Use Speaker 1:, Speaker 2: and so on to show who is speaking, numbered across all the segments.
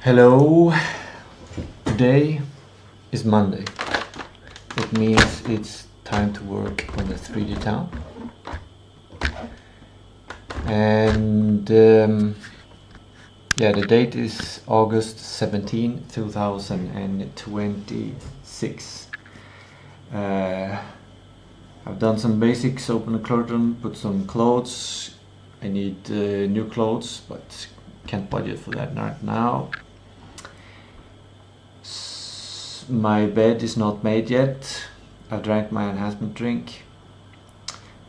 Speaker 1: Hello, today is Monday. It means it's time to work on the 3D town. And the date is August 17, 2026. I've done some basics, open the curtain, put some clothes. I need new clothes, but can't budget for that right now. My bed is not made yet. I drank my enhancement drink.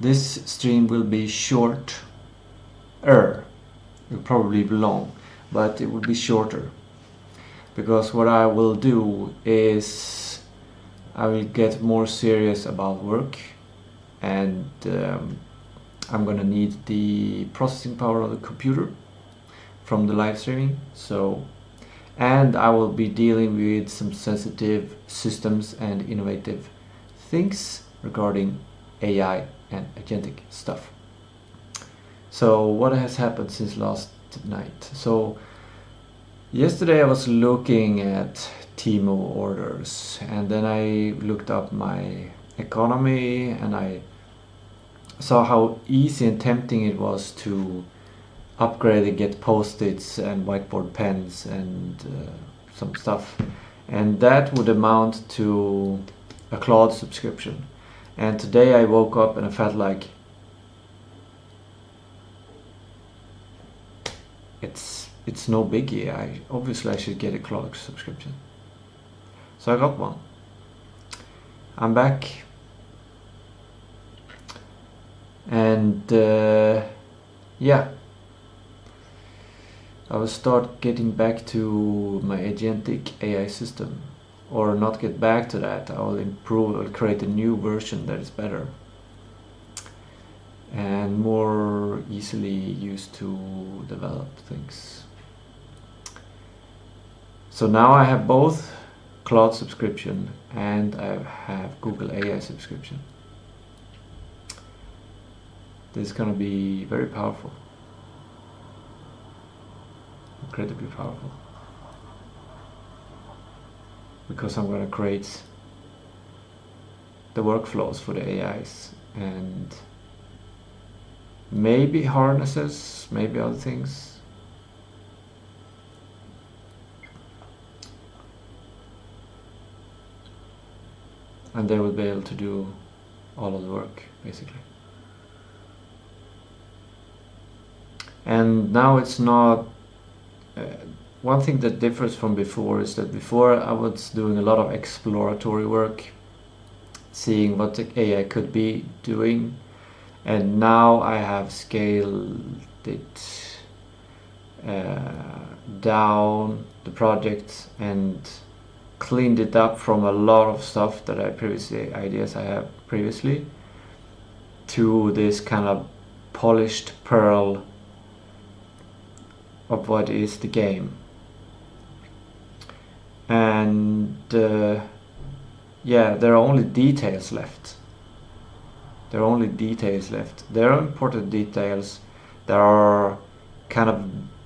Speaker 1: This stream will be shorter. It will probably be long, but it will be shorter. Because what I will do is I will get more serious about work, and I'm gonna need the processing power of the computer from the live streaming. And I will be dealing with some sensitive systems and innovative things regarding AI and agentic stuff. So what has happened since last night? So yesterday I was looking at Timo orders, and then I looked up my economy, and I saw how easy and tempting it was to upgrade and get post-its and whiteboard pens and some stuff, and that would amount to a cloud subscription. And today I woke up and I felt like it's no biggie. Obviously I should get a cloud subscription, so I got one. I'm back, and I will start getting back to my agentic AI system, or not get back to that. I will improve, I'll create a new version that is better and more easily used to develop things. So now I have both cloud subscription and I have Google AI subscription. This is going to be very powerful. Incredibly powerful, because I'm going to create the workflows for the AIs and maybe harnesses, maybe other things. And they will be able to do all of the work, basically. And now it's not one thing that differs from before is that before I was doing a lot of exploratory work, seeing what the AI could be doing, and now I have scaled it down the project and cleaned it up from a lot of stuff that ideas I have previously, to this kind of polished pearl of what is the game. And there are only details left. There are important details that are kind of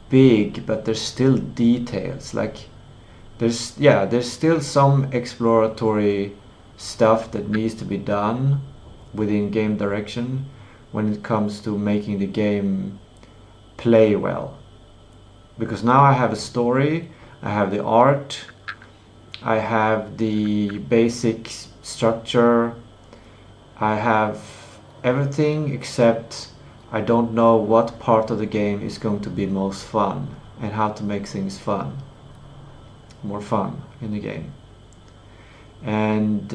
Speaker 1: big, but there's still details. Like there's still some exploratory stuff that needs to be done within game direction when it comes to making the game play well. Because now I have a story, I have the art, I have the basic structure, I have everything, except I don't know what part of the game is going to be most fun and how to make things fun, more fun in the game. And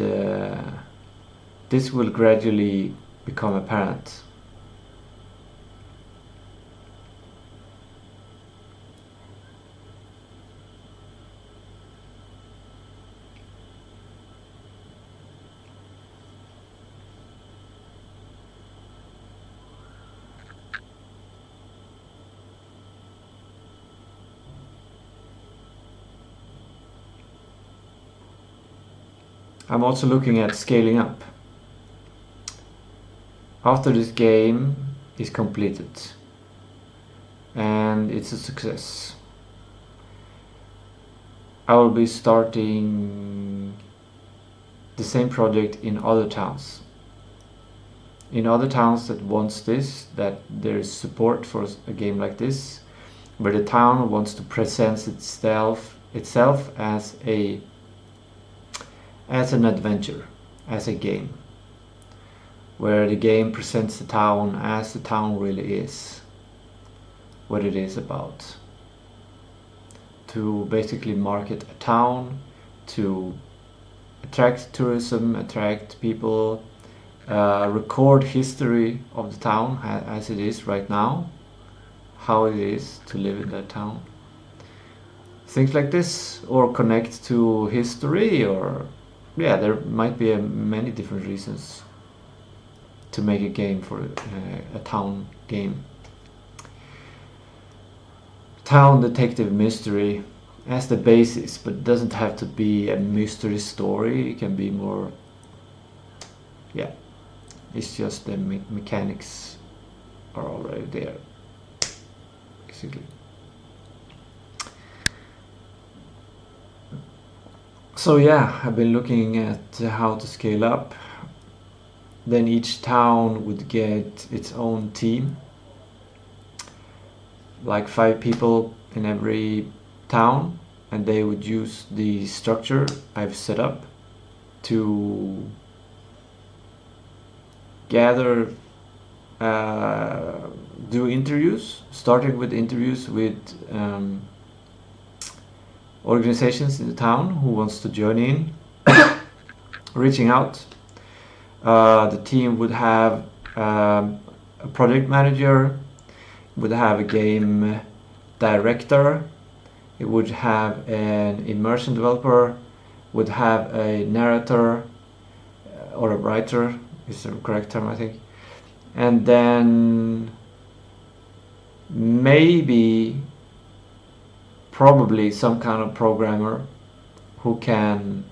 Speaker 1: this will gradually become apparent. I'm also looking at scaling up. After this game is completed and it's a success, I will be starting the same project in other towns. In other towns that wants this, that there is support for a game like this, where the town wants to present itself as an adventure, as a game, where the game presents the town as the town really is, what it is about. To basically market a town, to attract tourism, attract people, record history of the town as it is right now, how it is to live in that town. Things like this, or connect to history, or yeah, there might be many different reasons to make a game for a town game. Town detective mystery as the basis, but it doesn't have to be a mystery story. It can be more, yeah, it's just the mechanics are already there, basically. So yeah, I've been looking at how to scale up. Then each town would get its own team, like 5 people in every town, and they would use the structure I've set up to gather, do interviews, starting with interviews with organizations in the town who wants to join in, reaching out. The team would have a project manager, would have a game director, it would have an immersion developer, would have a narrator or a writer is the correct term, I think, and then maybe probably some kind of programmer who can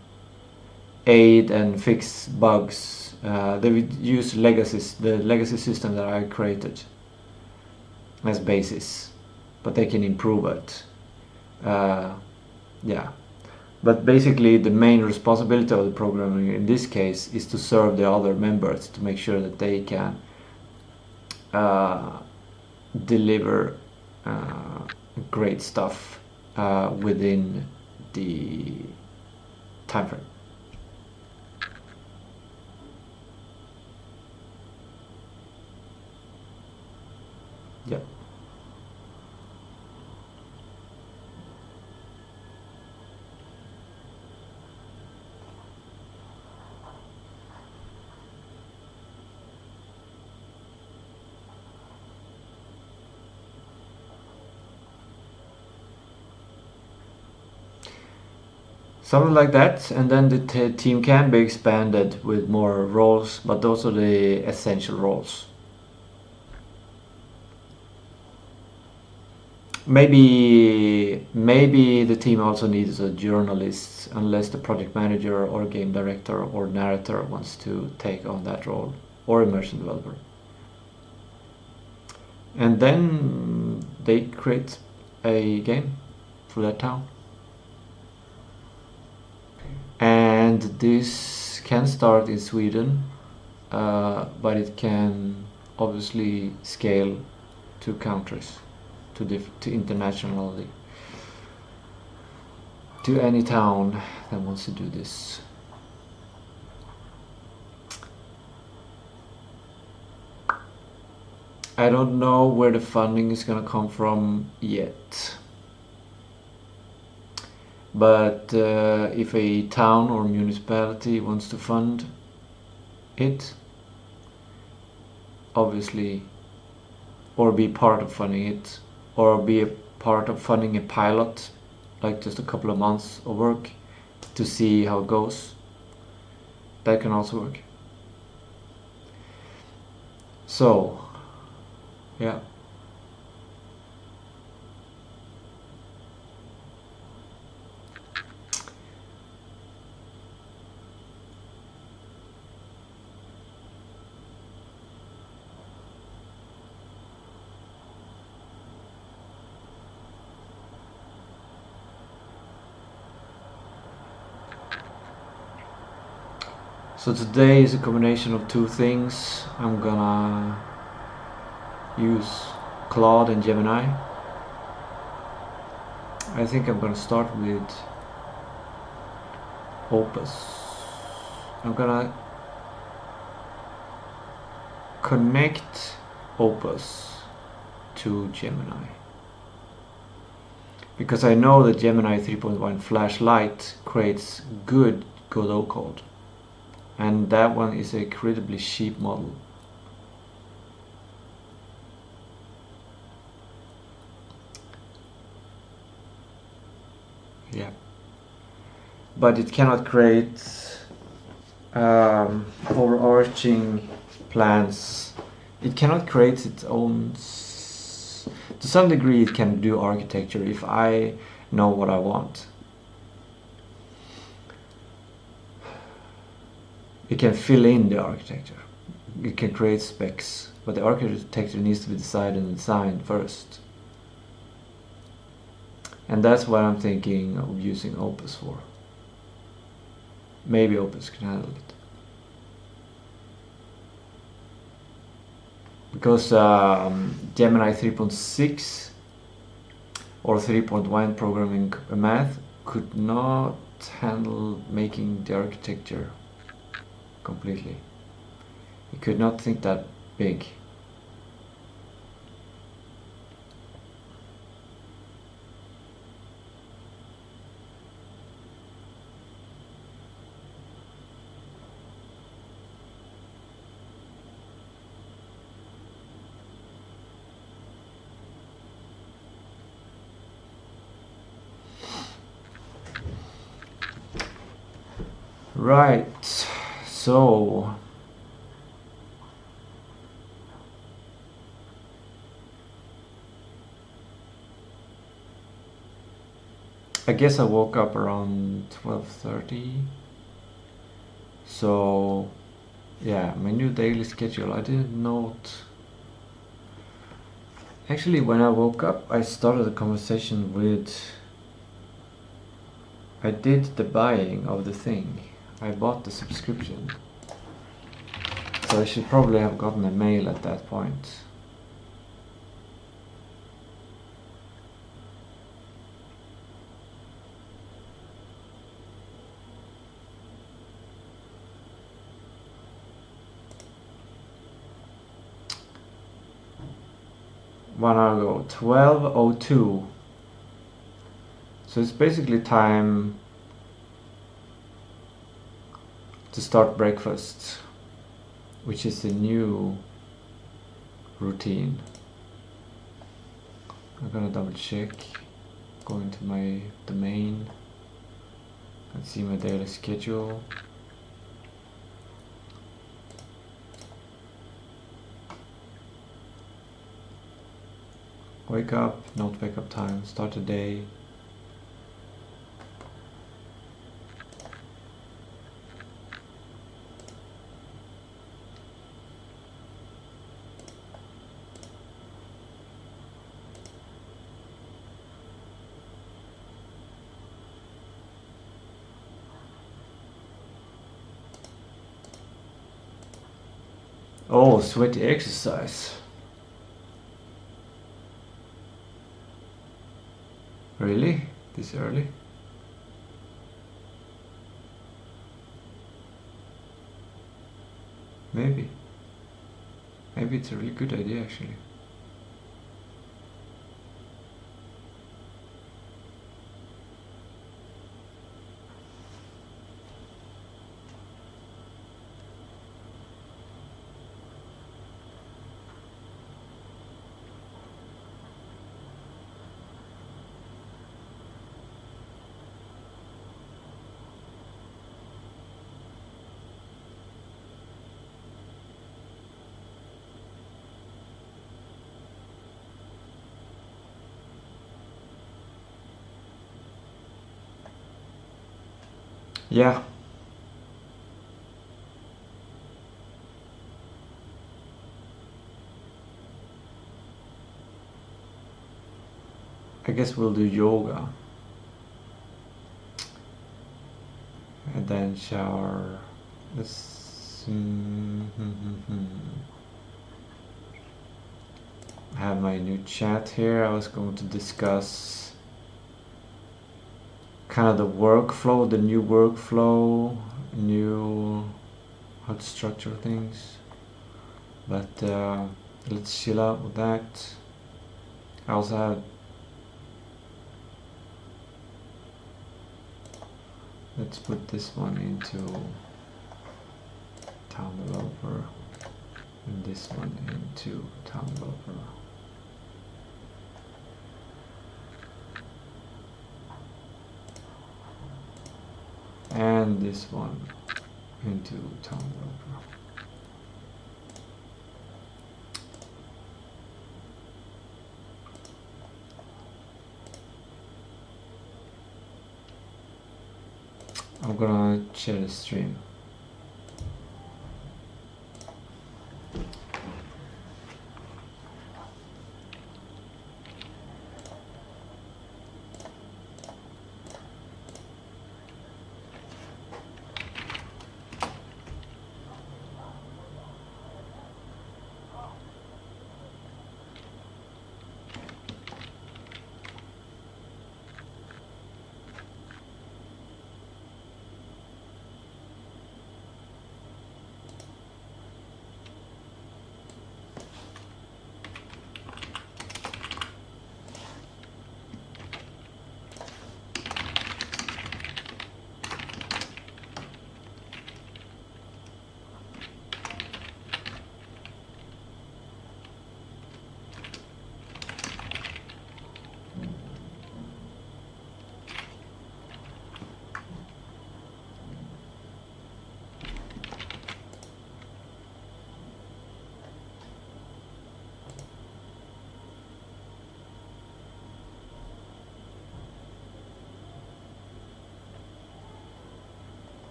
Speaker 1: aid and fix bugs. They would use the legacy system that I created as basis, but they can improve it. Yeah, but basically the main responsibility of the programming in this case is to serve the other members, to make sure that they can deliver great stuff within the time frame. Yeah. Something like that, and then the team can be expanded with more roles, but those are the essential roles. Maybe the team also needs a journalist, unless the project manager or game director or narrator wants to take on that role, or immersion developer. And then they create a game for that town. And this can start in Sweden, but it can obviously scale to countries, to internationally, to any town that wants to do this. I don't know where the funding is gonna come from yet. But if a town or municipality wants to fund it, obviously, or be part of funding it, or be a part of funding a pilot, like just a couple of months of work to see how it goes, that can also work. So, yeah. So today is a combination of two things. I'm gonna use Claude and Gemini. I think I'm gonna start with Opus. I'm gonna connect Opus to Gemini, because I know that Gemini 3.1 flashlight creates good Godot code, and that one is an incredibly cheap model. Yeah, but it cannot create overarching plans. It cannot create its own. To some degree it can do architecture if I know what I want. It can fill in the architecture. It can create specs, but the architecture needs to be decided and designed first. And that's what I'm thinking of using Opus for. Maybe Opus can handle it. Because Gemini 3.6 or 3.1 programming math could not handle making the architecture completely. It could not think that big. Right, so I guess I woke up around 12:30. So yeah, my new daily schedule, I didn't note. Actually, when I woke up, I started a conversation with, I did the buying of the thing. I bought the subscription. So I should probably have gotten a mail at that point. One hour ago, 12:02. So it's basically time to start breakfast, which is a new routine. I'm gonna double check, go into my domain and see my daily schedule. Wake up, not wake up time, start the day. Oh, sweaty exercise. Really? This early? Maybe. Maybe it's a really good idea actually. Yeah. I guess we'll do yoga. And then shower, Let's have my new chat here. I was going to discuss kind of the workflow, the new workflow, new how to structure things, but let's chill out with that. I also have, let's put this one into town developer and this one into town developer. And this one into town developer. I'm gonna share the stream.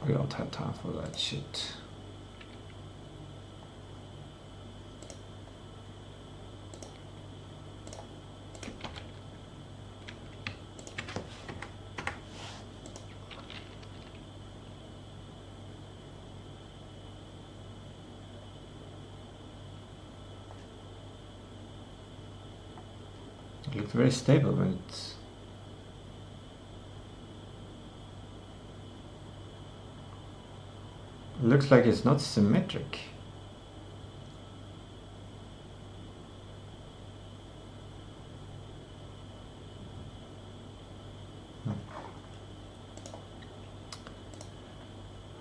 Speaker 1: We don't have time for that shit. It looks very stable when it's looks like it's not symmetric.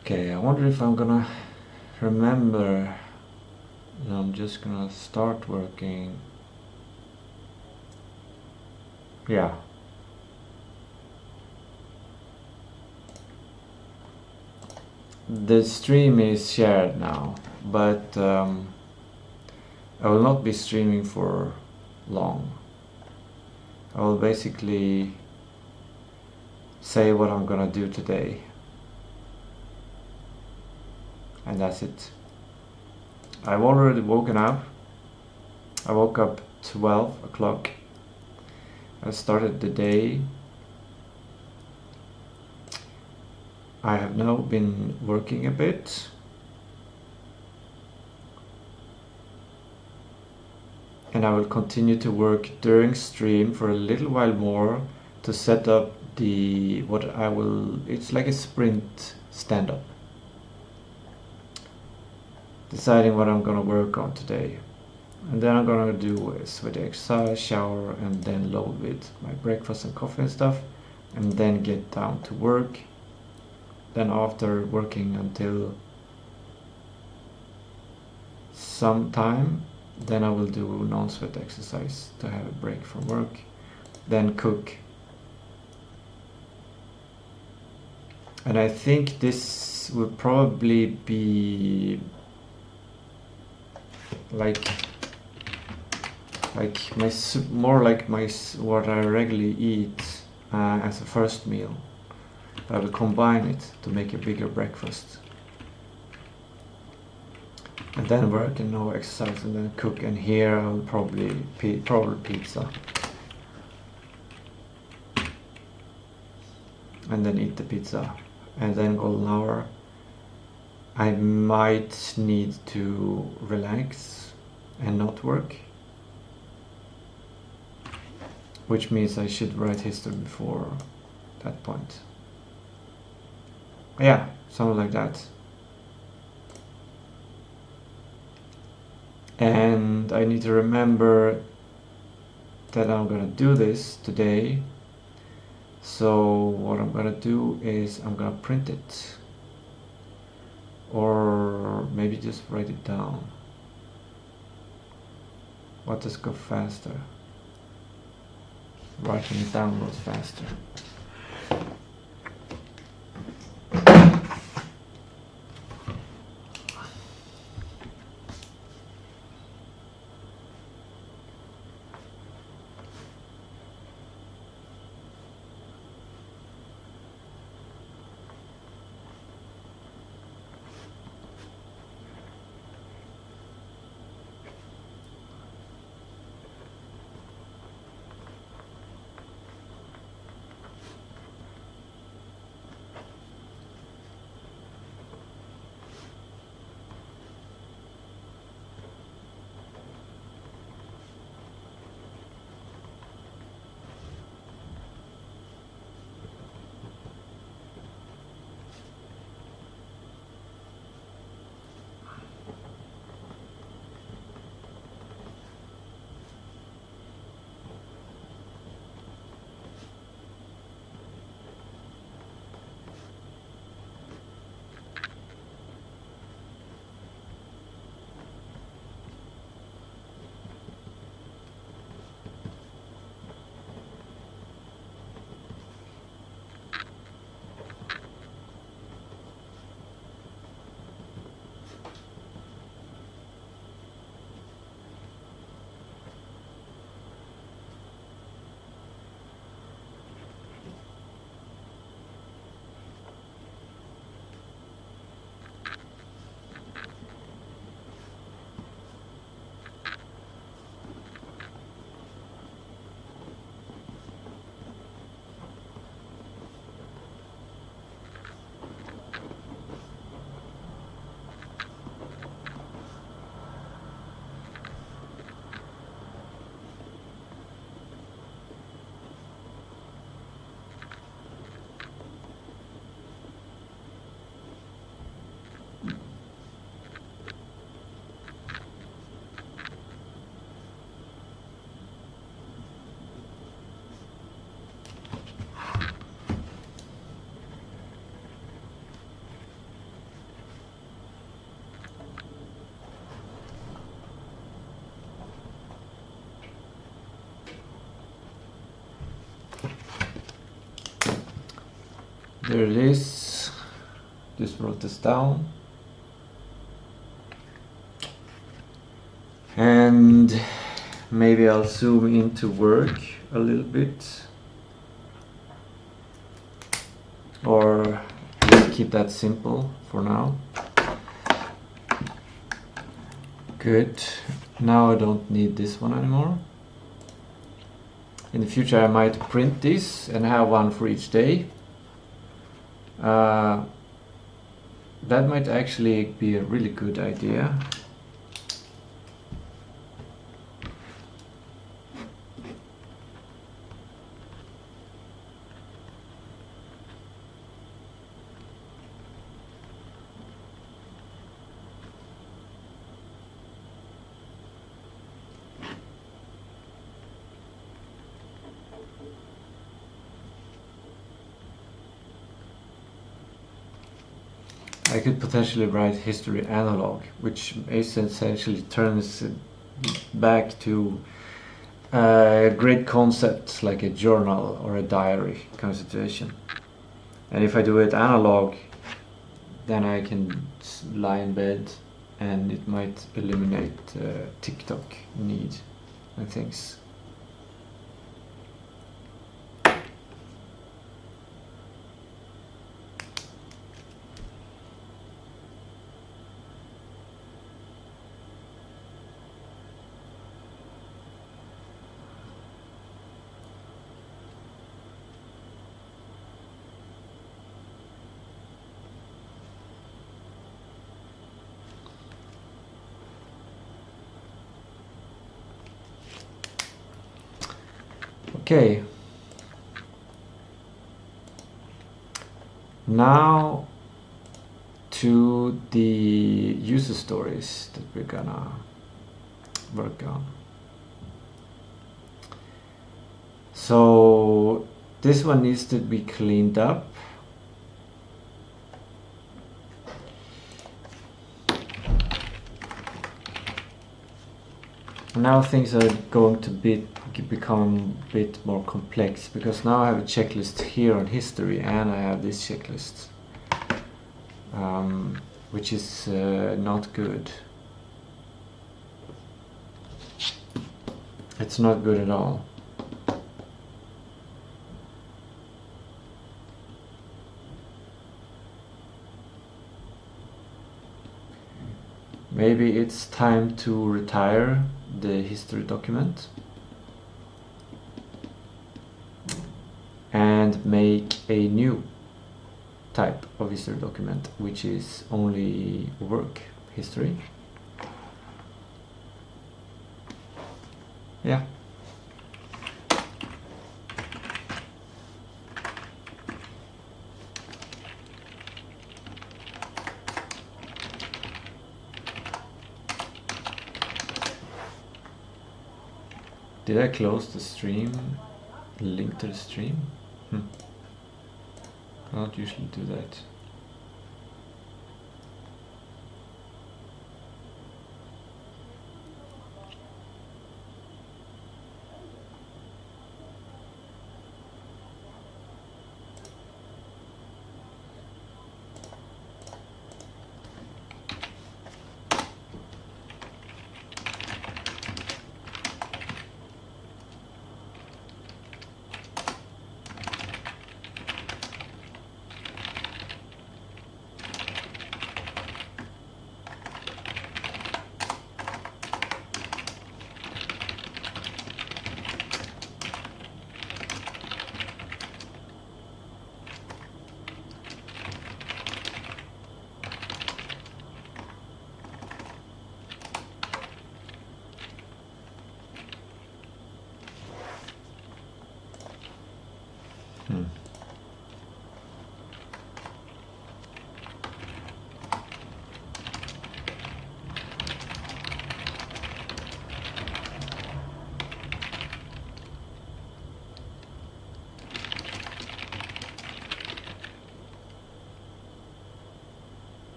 Speaker 1: Okay, I wonder if I'm gonna remember. No, I'm just gonna start working. Yeah. The stream is shared now, but I will not be streaming for long. I will basically say what I'm gonna do today, and that's it. I've already woken up. I woke up 12 o'clock. I started the day. I have now been working a bit. And I will continue to work during stream for a little while more to set up the it's like a sprint stand-up. Deciding what I'm gonna work on today. And then I'm gonna do a sweaty exercise, shower, and then load with my breakfast and coffee and stuff, and then get down to work. Then after working until some time, then I will do non-sweat exercise to have a break from work, then cook. And I think this will probably be like my more like my what I regularly eat as a first meal. I will combine it to make a bigger breakfast, and then work and no exercise, and then cook. And here I'll probably pizza, and then eat the pizza, and then golden hour. I might need to relax and not work, which means I should write history before that point. Yeah, something like that. And I need to remember that I'm gonna do this today. So what I'm gonna do is I'm gonna print it, or maybe just write it down. What does go faster? Writing it down goes faster. There it is. Just wrote this down. And maybe I'll zoom into work a little bit, or just keep that simple for now. Good. Now I don't need this one anymore. In the future I might print this and have one for each day. That might actually be a really good idea. I could potentially write history analog, which essentially turns it back to great concepts like a journal or a diary kind of situation. And if I do it analog, then I can lie in bed and it might eliminate TikTok need and things. Okay, now to the user stories that we're gonna work on. So this one needs to be cleaned up. Now things are going to become a bit more complex, because now I have a checklist here on history and I have this checklist, which is not good. It's not good at all. Maybe it's time to retire the history document and make a new type of history document, which is only work history. Yeah. Did I close the stream? Link to the stream? I don't usually do that.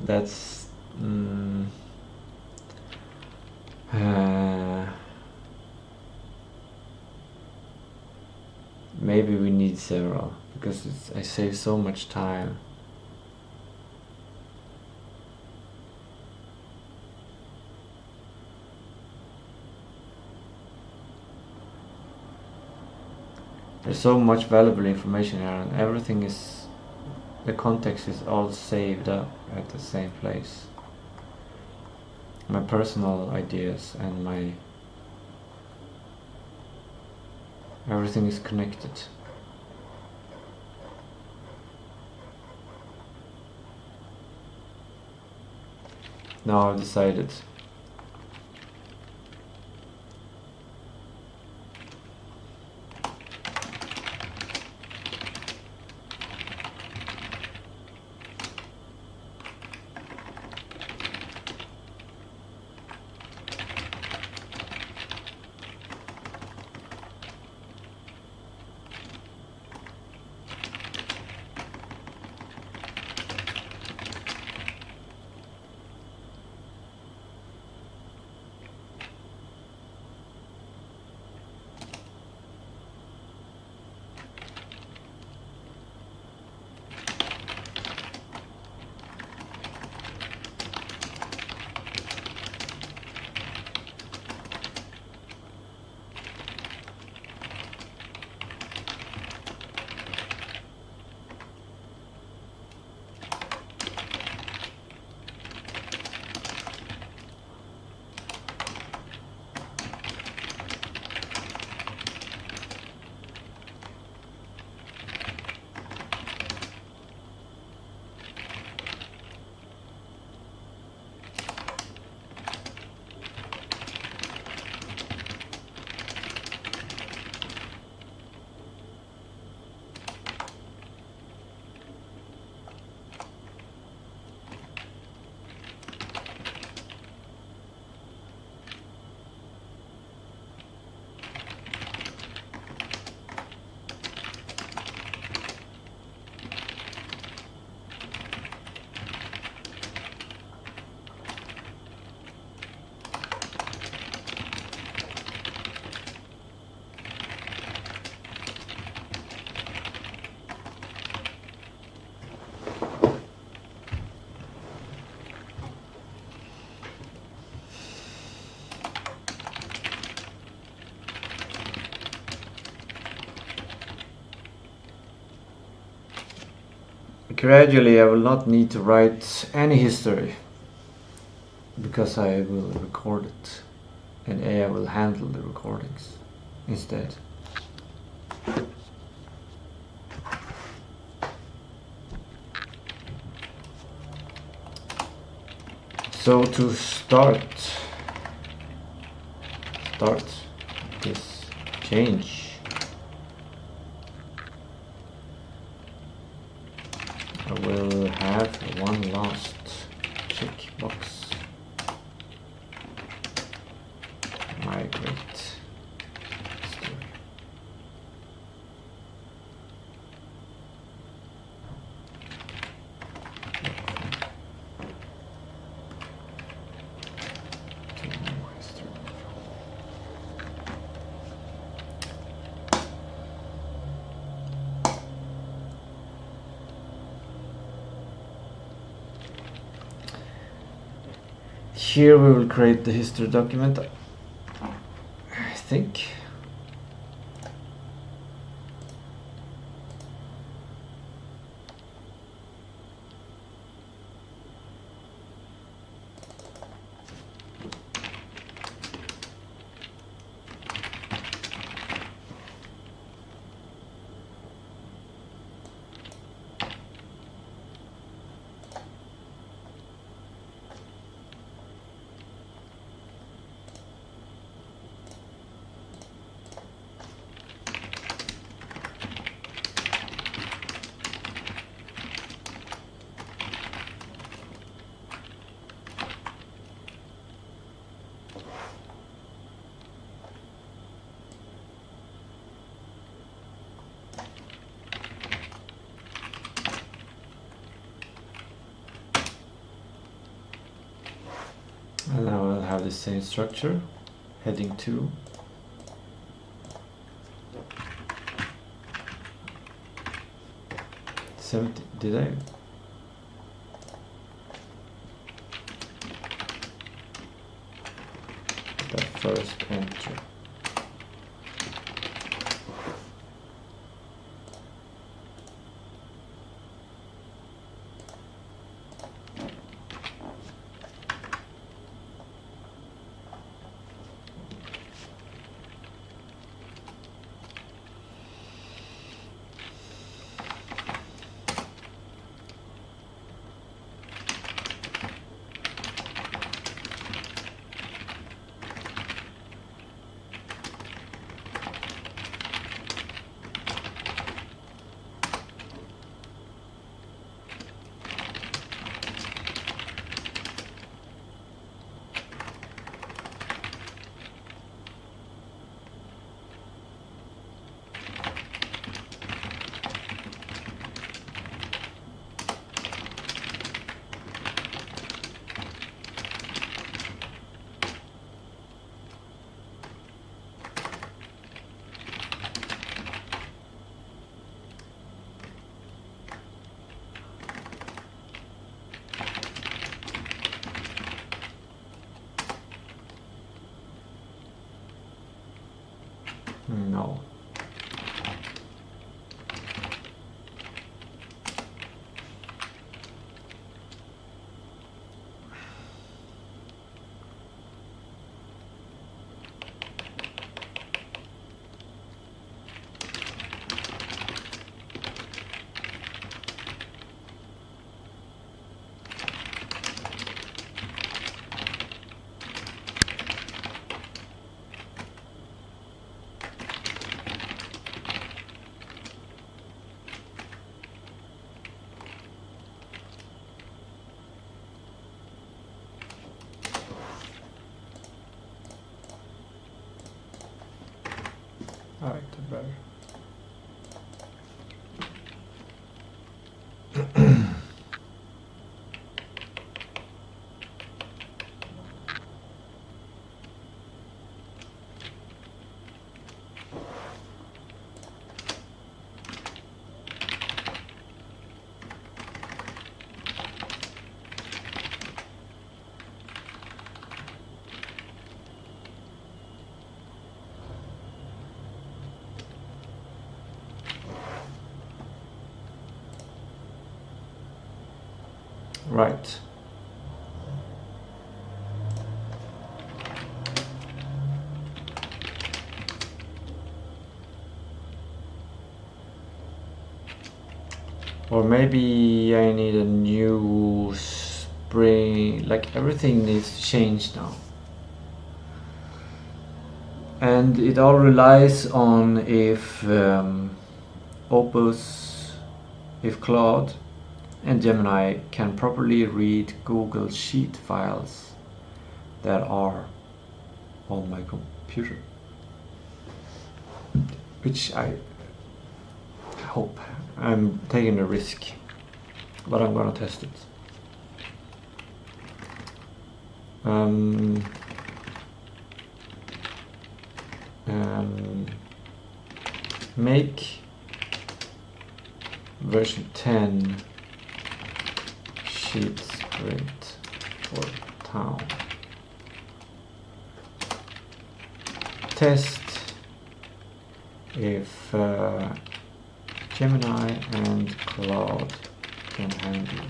Speaker 1: That's maybe we need several, because I save so much time. There's so much valuable information here, and everything is, the context is all saved up at the same place. My personal ideas and my everything is connected. Now I've decided. gradually I will not need to write any history because I will record it and AI will handle the recordings instead. So to start this change, I will have one last checkbox. Migrate history. Here we will create the history document, I think. And now we'll have the same structure, heading 2. Did I? The first entry. Right. Or maybe I need a new spring, like everything needs to change now. And it all relies on if Opus, if Claude and Gemini can properly read Google Sheet files that are on my computer. Which I hope. I'm taking a risk, but I'm gonna test it. Make version 10 sheet script for town. Test if Gemini and Claude can handle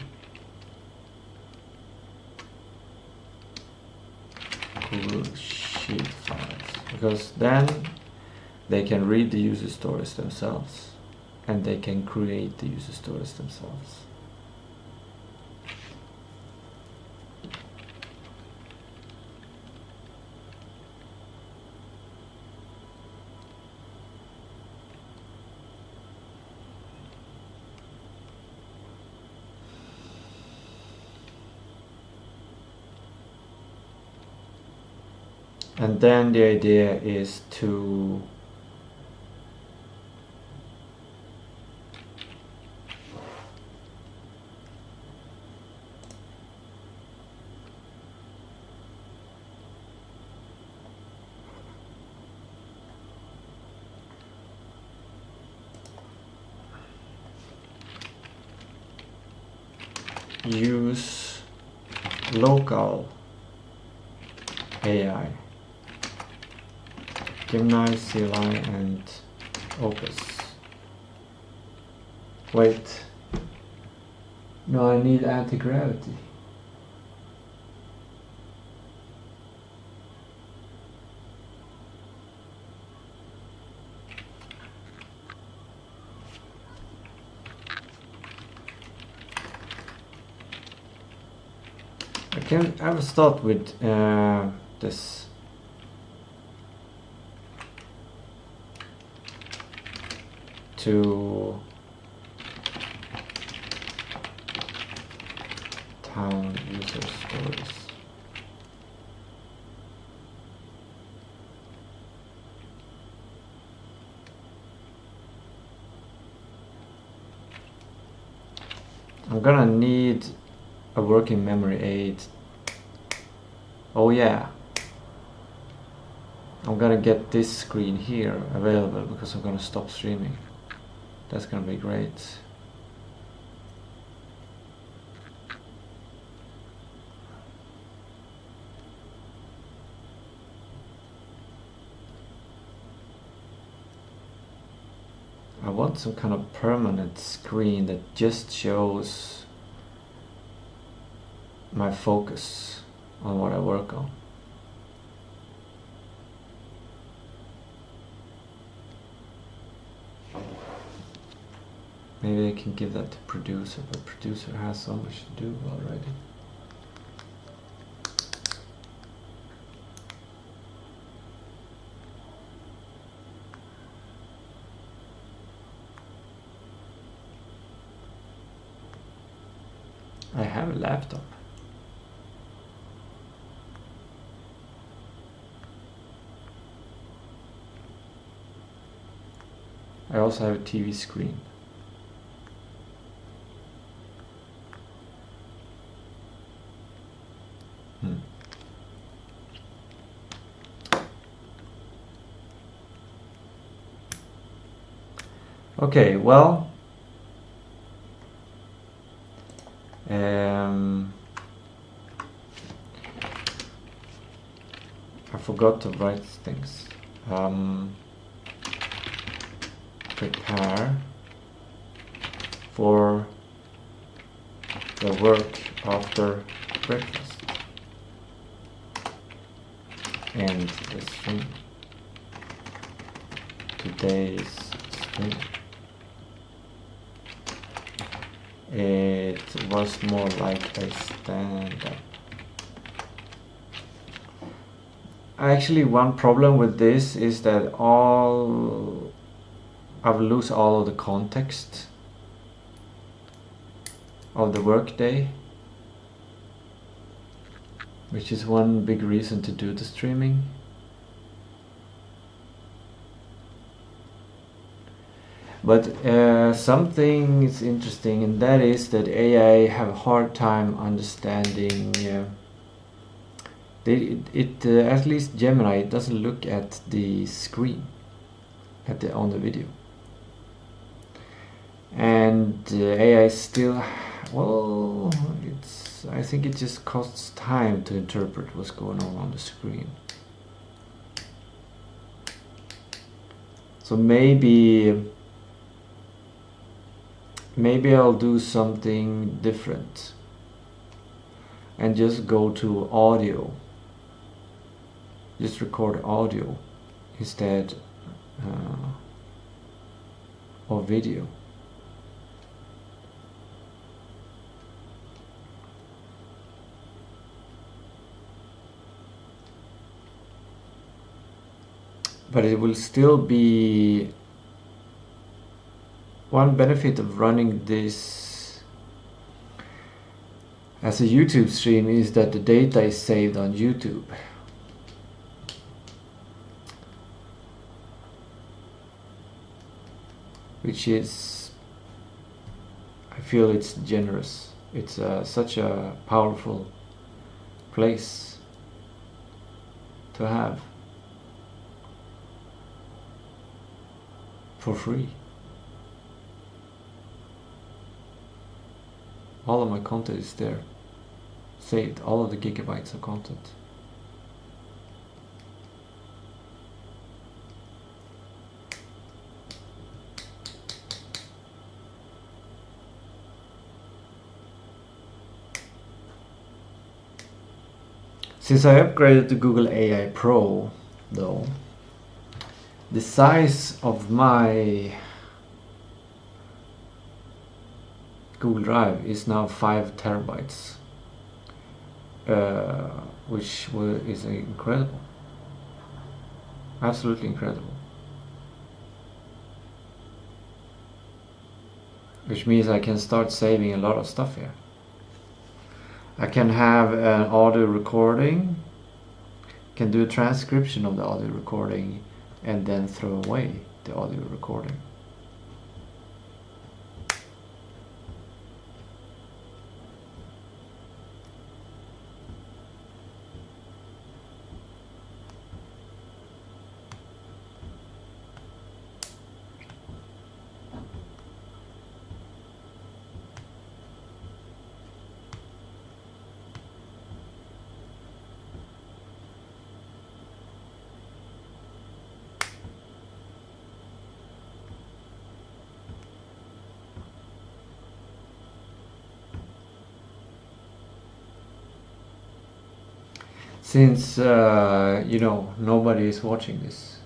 Speaker 1: Google Sheet files, because then they can read the user stories themselves and they can create the user stories themselves. And then the idea is to use local AI, Gemini, CLI and Opus. Wait, no, I need anti-gravity. I will start with this. To town user stories. I'm gonna need a working memory aid. Oh yeah, I'm gonna get this screen here available because I'm gonna stop streaming. That's gonna be great. I want some kind of permanent screen that just shows my focus on what I work on. Maybe I can give that to producer, but producer has so much to do already. I have a laptop. I also have a TV screen. Okay, well, I forgot to write things. Prepare for work after breakfast. And the stream. Today's stream. It was more like a stand-up. Actually, one problem with this is that I will lose all of the context of the workday, which is one big reason to do the streaming. But something is interesting, and that is that AI have a hard time understanding. At least Gemini, it doesn't look at the screen, on the video, and AI still, well, I think it just costs time to interpret what's going on the screen. So maybe I'll do something different and just go to audio, just record audio instead of video. But it will still be one benefit of running this as a YouTube stream is that the data is saved on YouTube. Which is, I feel it's generous. It's such a powerful place to have for free. All of my content is there, saved, all of the gigabytes of content. Since I upgraded to Google AI Pro, though, the size of my Google Drive is now 5 terabytes, which is incredible, absolutely incredible. Which means I can start saving a lot of stuff here. I can have an audio recording, can do a transcription of the audio recording, and then throw away the audio recording. Since you know, nobody is watching this.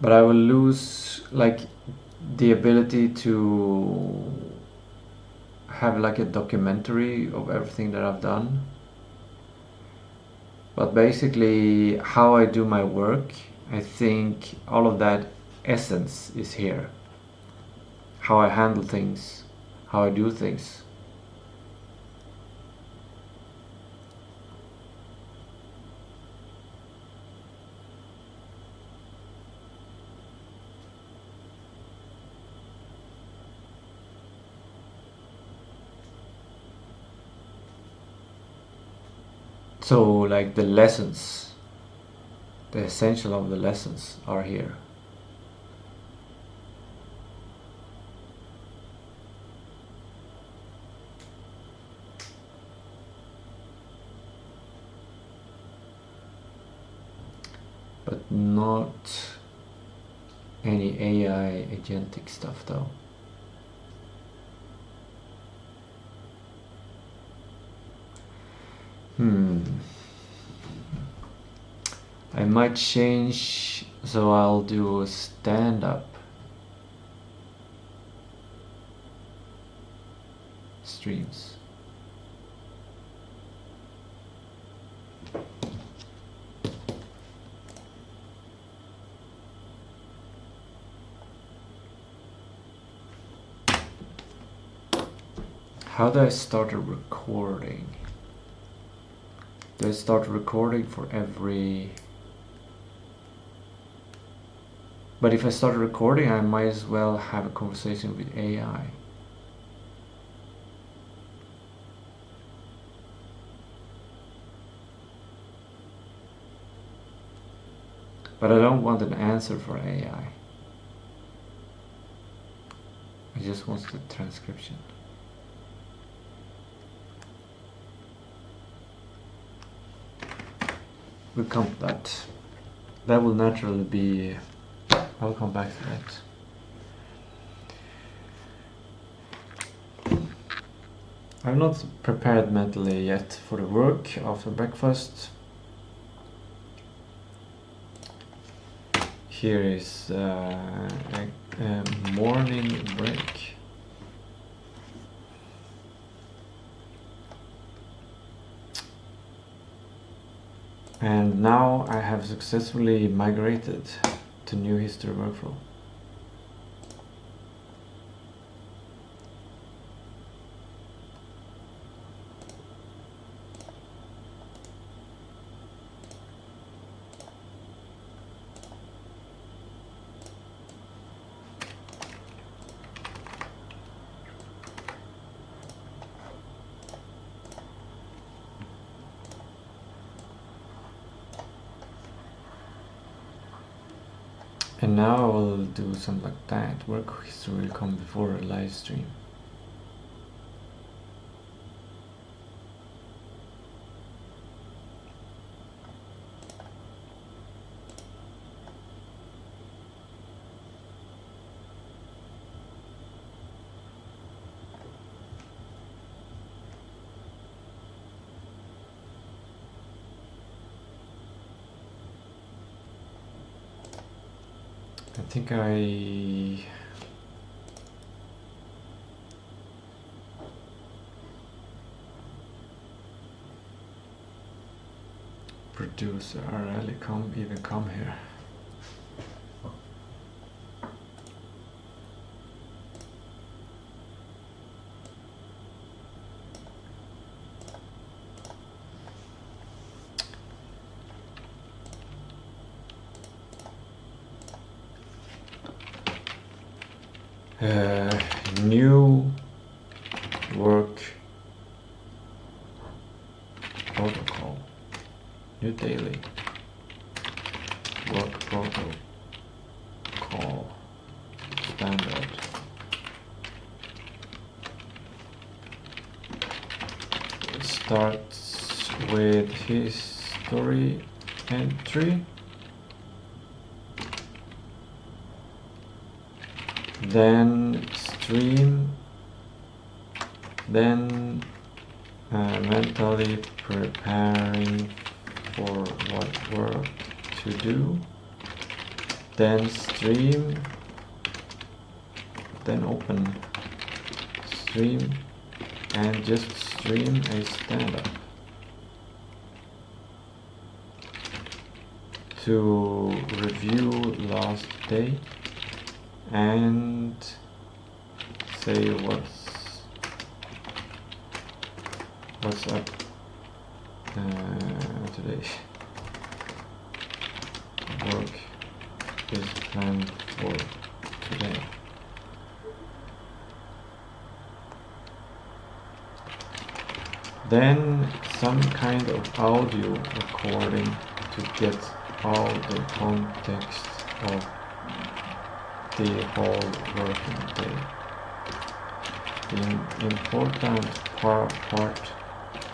Speaker 1: But I will lose like the ability to have like a documentary of everything that I've done. But basically how I do my work, I think all of that essence is here. How I handle things, how I do things. So like the lessons, the essential of the lessons are here. but not any AI agentic stuff though. I might change, so I'll do a stand-up streams. How do I start a recording? Do I start recording for every... But if I start recording, I might as well have a conversation with AI. But I don't want an answer for AI. I just want the transcription. We'll come to that. That will naturally be... I'll come back to that. I'm not prepared mentally yet for the work after breakfast. Here is a morning break. And now I have successfully migrated to new history workflow. And now I will do something like that. Work history will come before a live stream. I think I producer rarely even come here. New work protocol, new daily work protocol standard. It starts with history entry. Then stream, then mentally preparing for what work to do, then stream, then open stream, and just stream a stand-up to review last day and say what's up today. Work is planned for today. Then some kind of audio recording to get all the context of the whole working day. The important part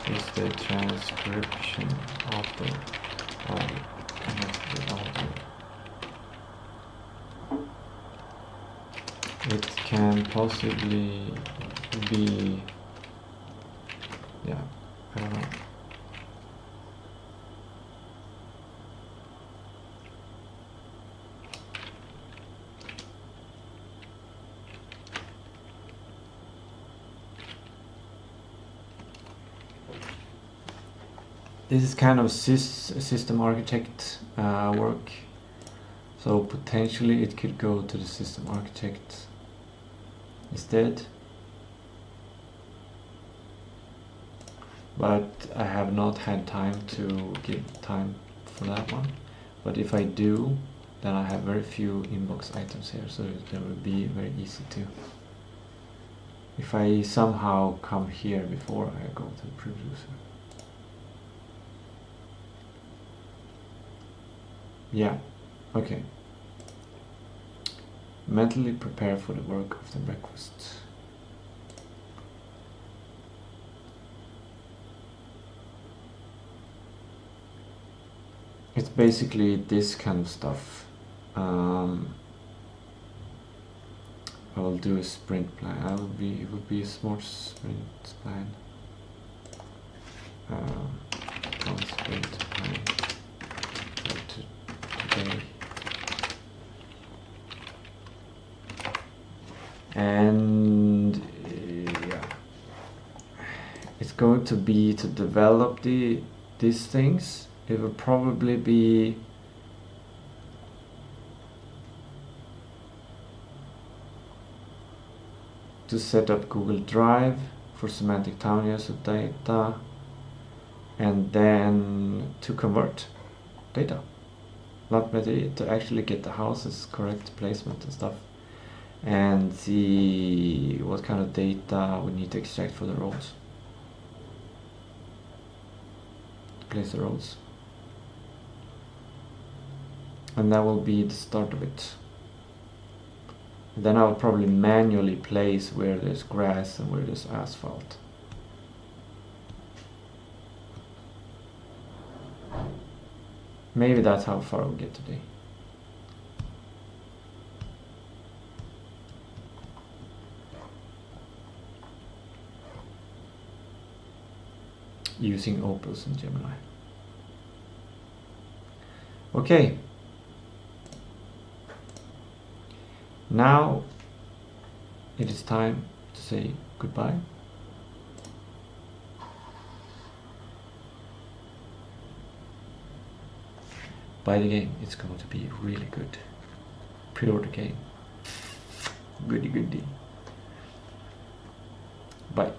Speaker 1: is the transcription of the audio. It can possibly be, yeah, I don't know. This is kind of system architect work, so potentially it could go to the system architect instead, but I have not had time to give time for that one. But if I do, then I have very few inbox items here, so it will be very easy to, if I somehow come here before I go to the producer. Yeah, okay. Mentally prepare for the work of the breakfast. It's basically this kind of stuff. I will do a sprint plan. It would be a smart sprint plan. One sprint plan today. And yeah, it's going to be to develop these things. It will probably be to set up Google Drive for semantic town user data, and then to convert data, not material, to actually get the houses correct placement and stuff, and see what kind of data we need to extract for the roles, to place the roles. And that will be the start of it. Then I'll probably manually place where there's grass and where there's asphalt. Maybe that's how far we'll get today. Using Opus and Gemini. Okay. Now it is time to say goodbye. Buy the game, it's going to be really good. Pre-order game. Goody goody.